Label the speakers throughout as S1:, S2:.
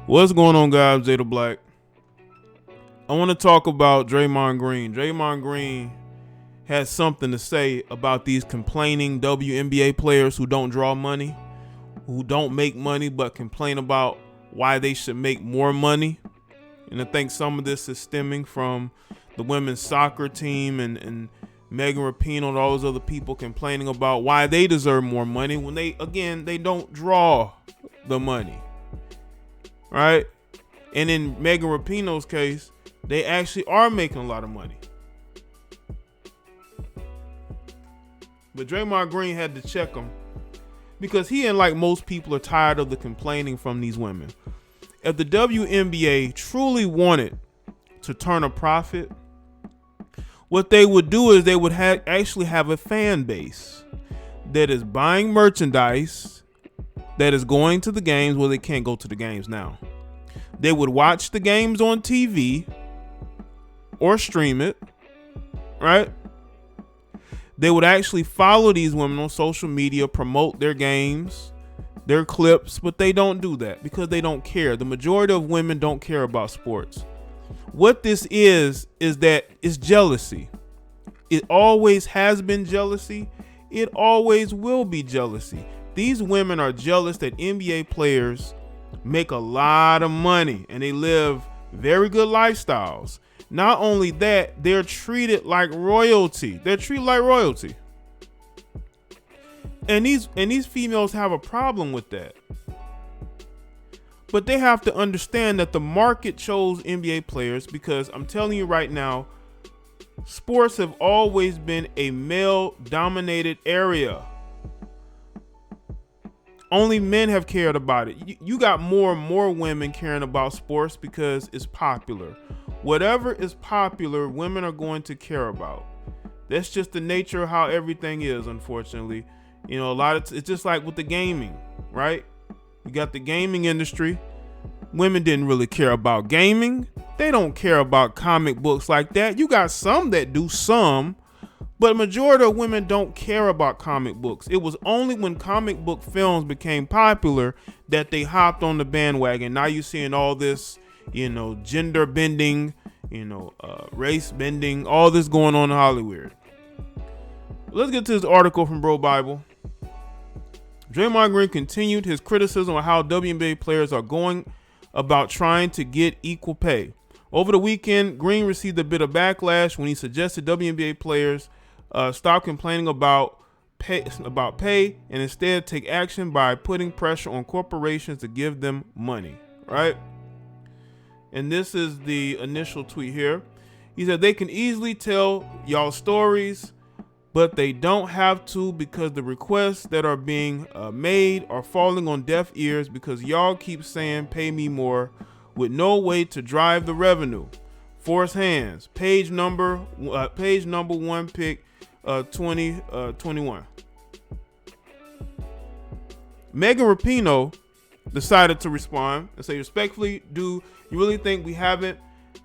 S1: What's going on, guys? Jada Black. I want to talk about Draymond Green. Draymond Green has something to say about these complaining WNBA players who don't draw money, who don't make money, but complain about why they should make more money. And I think some of this is stemming from the women's soccer team and Megan Rapinoe and all those other people complaining about why they deserve more money when they don't draw the money. Right? And in Megan Rapinoe's case, they actually are making a lot of money. But Draymond Green had to check him because he and like most people are tired of the complaining from these women. If the WNBA truly wanted to turn a profit, what they would do is they would actually have a fan base that is buying merchandise, that is going to the games. Well, they can't go to the games now. They would watch the games on TV or stream it, right? They would actually follow these women on social media, promote their games, their clips, but they don't do that because they don't care. The majority of women don't care about sports. What this is that it's jealousy. It always has been jealousy. It always will be jealousy. These women are jealous that NBA players make a lot of money and they live very good lifestyles. Not only that, they're treated like royalty. They're treated like royalty. And these females have a problem with that. But they have to understand that the market chose NBA players because I'm telling you right now, sports have always been a male-dominated area. Only men have cared about it. You got more and more women caring about sports because it's popular. Whatever is popular, women are going to care about. That's just the nature of how everything is, unfortunately. You know, it's just like with the gaming, right? You got the gaming industry. Women didn't really care about gaming. They don't care about comic books like that. You got some that do some, but majority of women don't care about comic books. It was only when comic book films became popular that they hopped on the bandwagon. Now you're seeing all this, gender bending, race bending, all this going on in Hollywood. Let's get to this article from Bro Bible. Draymond Green continued his criticism of how WNBA players are going about trying to get equal pay. Over the weekend, Green received a bit of backlash when he suggested WNBA players stop complaining about pay and instead take action by putting pressure on corporations to give them money, right? And this is the initial tweet here. He said, they can easily tell y'all stories, but they don't have to because the requests that are being made are falling on deaf ears because y'all keep saying pay me more with no way to drive the revenue. Force hands. Page number 1, pick 2021. Megan Rapinoe decided to respond and say, respectfully, do you really think we haven't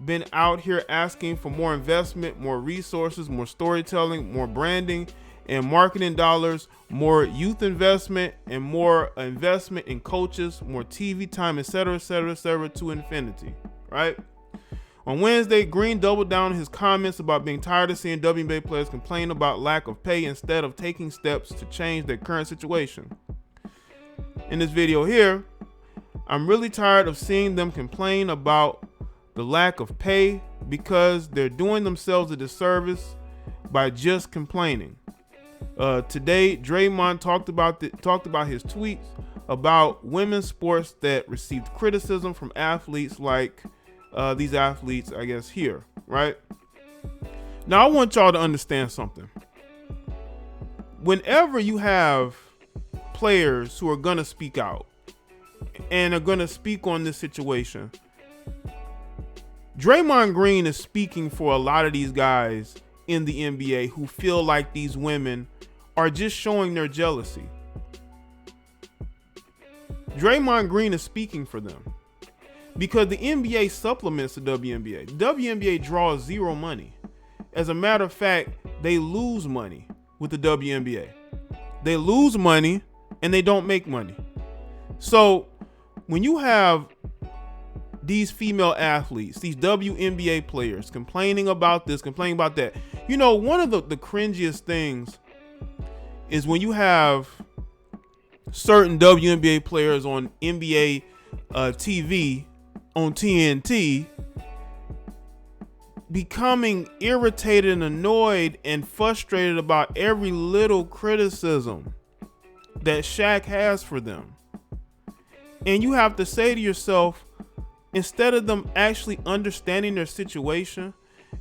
S1: been out here asking for more investment, more resources, more storytelling, more branding and marketing dollars, more youth investment and more investment in coaches, more TV time, etc., to infinity, right? On Wednesday, Green doubled down on his comments about being tired of seeing WNBA players complain about lack of pay instead of taking steps to change their current situation. In this video here, I'm really tired of seeing them complain about the lack of pay because they're doing themselves a disservice by just complaining. Today, Draymond talked about his tweets about women's sports that received criticism from athletes like these athletes, I guess, here, right? Now, I want y'all to understand something. Whenever you have players who are going to speak out and are going to speak on this situation, Draymond Green is speaking for a lot of these guys in the NBA who feel like these women are just showing their jealousy. Draymond Green is speaking for them because the NBA supplements the WNBA. The WNBA draws zero money. As a matter of fact, they lose money with the WNBA. They lose money and they don't make money. So when you have these female athletes, these WNBA players, complaining about this, complaining about that. You know, one of the cringiest things is when you have certain WNBA players on NBA TV, on TNT, becoming irritated and annoyed and frustrated about every little criticism that Shaq has for them. And you have to say to yourself, instead of them actually understanding their situation,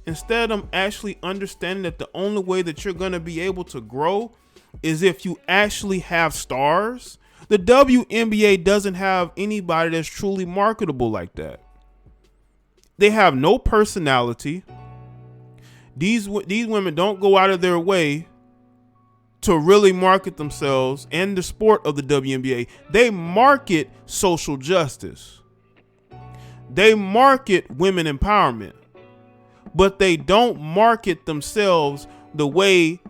S1: instead of them actually understanding that the only way that you're going to be able to grow is if you actually have stars, the WNBA doesn't have anybody that's truly marketable like that. They have no personality. These women don't go out of their way to really market themselves and the sport of the WNBA. They market social justice. They market women empowerment, but they don't market themselves the way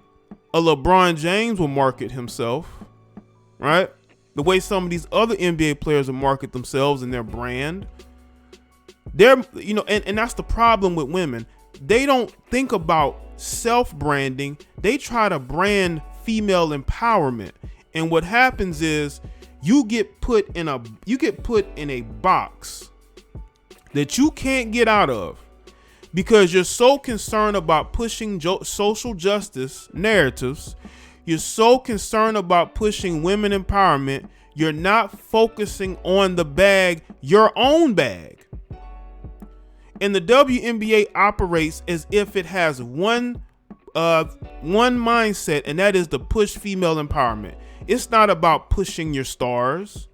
S1: a LeBron James will market himself, right? The way some of these other NBA players will market themselves and their brand. They're, you know, and that's the problem with women. They don't think about self-branding. They try to brand female empowerment. And what happens is you get put in a box that you can't get out of because you're so concerned about pushing social justice narratives. You're so concerned about pushing women empowerment. You're not focusing on the bag, your own bag. And the WNBA operates as if it has one mindset, and that is to push female empowerment. It's not about pushing your stars.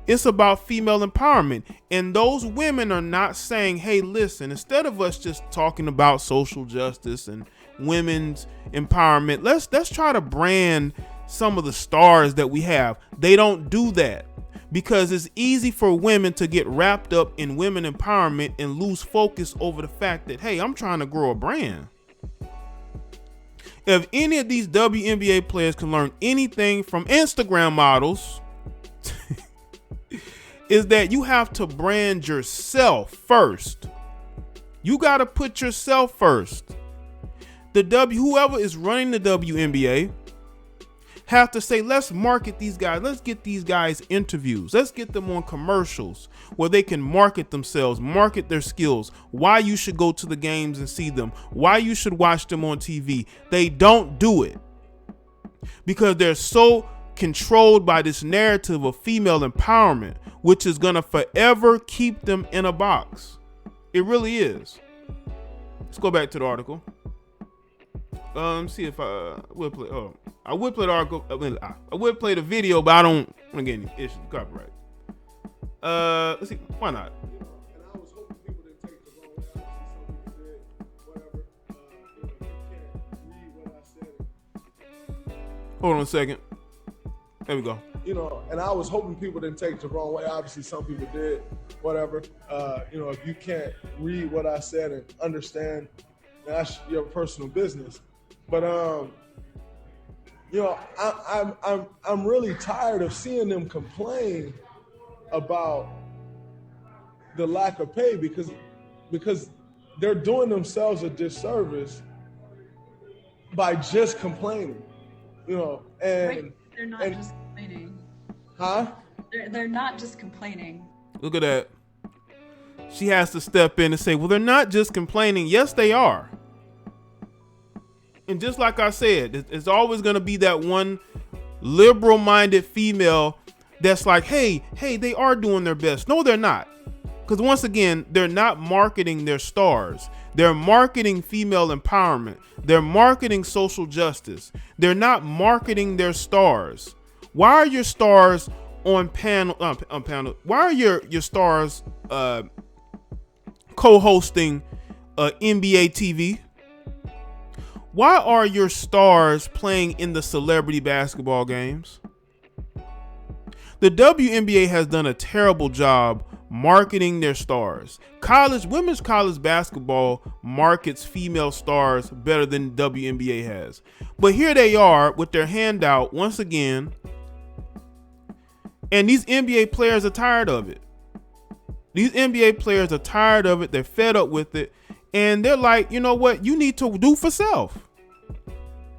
S1: It's about female empowerment. And those women are not saying, hey, listen, instead of us just talking about social justice and women's empowerment, let's try to brand some of the stars that we have. They don't do that because it's easy for women to get wrapped up in women empowerment and lose focus over the fact that, hey, I'm trying to grow a brand. If any of these WNBA players can learn anything from Instagram models, is that you have to brand yourself first. You got to put yourself first. Whoever is running the WNBA have to say, let's market these guys. Let's get these guys interviews. Let's get them on commercials where they can market themselves, market their skills, why you should go to the games and see them, why you should watch them on TV. They don't do it because they're so controlled by this narrative of female empowerment, which is going to forever keep them in a box. It really is. Let's go back to the article. See if I will play. Oh, I would play the article. I would play the video, but I don't want to get any issues with copyright. Let's see. Why not?
S2: And I was hoping people didn't take the wrong way. Obviously, some people did. Whatever. You can't read what I said.
S1: Hold on a second. There we go.
S2: You know, and I was hoping people didn't take it the wrong way. Obviously, some people did. Whatever. You know, if you can't read what I said and understand, that's your personal business. But you know, I'm really tired of seeing them complain about the lack of pay because they're doing themselves a disservice by just complaining. You know, and
S3: right. They're not just complaining.
S2: Huh?
S3: They're not just complaining.
S1: Look at that. She has to step in and say, well, they're not just complaining. Yes, they are. And just like I said, it's always going to be that one liberal-minded female that's like, hey, they are doing their best. No, they're not. Because once again, they're not marketing their stars. They're marketing female empowerment. They're marketing social justice. They're not marketing their stars. Why are your stars on panel? Why are your stars co-hosting NBA TV? Why are your stars playing in the celebrity basketball games? The WNBA has done a terrible job marketing their stars. Women's college basketball markets female stars better than WNBA has. But here they are with their hand out once again. And these NBA players are tired of it. These NBA players are tired of it. They're fed up with it. And they're like, you know what? You need to do for self.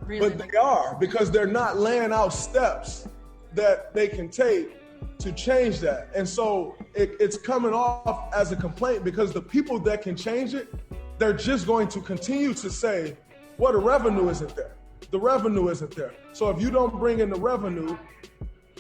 S3: Really?
S2: But they are, because they're not laying out steps that they can take to change that. And so it's coming off as a complaint, because the people that can change it, they're just going to continue to say, well, the revenue isn't there. The revenue isn't there. So if you don't bring in the revenue,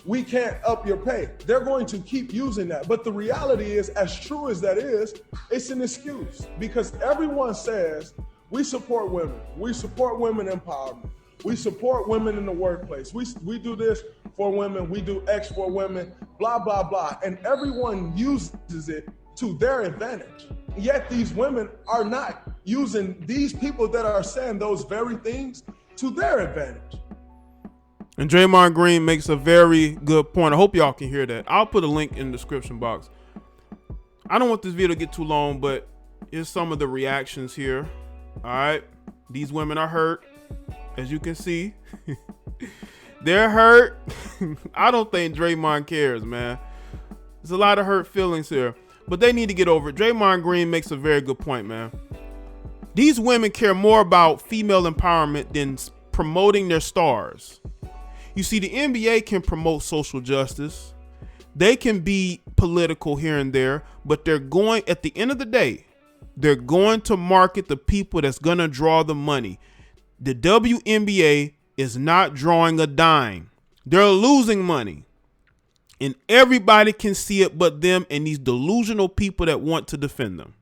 S2: we can't up your pay. They're going to keep using that. But the reality is, as true as that is, it's an excuse, because everyone says we support women. We support women empowerment. We support women in the workplace. We do this for women. We do X for women, blah, blah, blah. And everyone uses it to their advantage. Yet these women are not using these people that are saying those very things to their advantage.
S1: And Draymond Green makes a very good point. I hope y'all can hear that. I'll put a link in the description box. I don't want this video to get too long, but here's some of the reactions here. All right. These women are hurt, as you can see. They're hurt. I don't think Draymond cares, man. There's a lot of hurt feelings here, but they need to get over it. Draymond Green makes a very good point, man. These women care more about female empowerment than promoting their stars. You see, the NBA can promote social justice. They can be political here and there, but they're going, at the end of the day, they're going to market the people that's going to draw the money. The WNBA is not drawing a dime. They're losing money. And everybody can see it but them and these delusional people that want to defend them.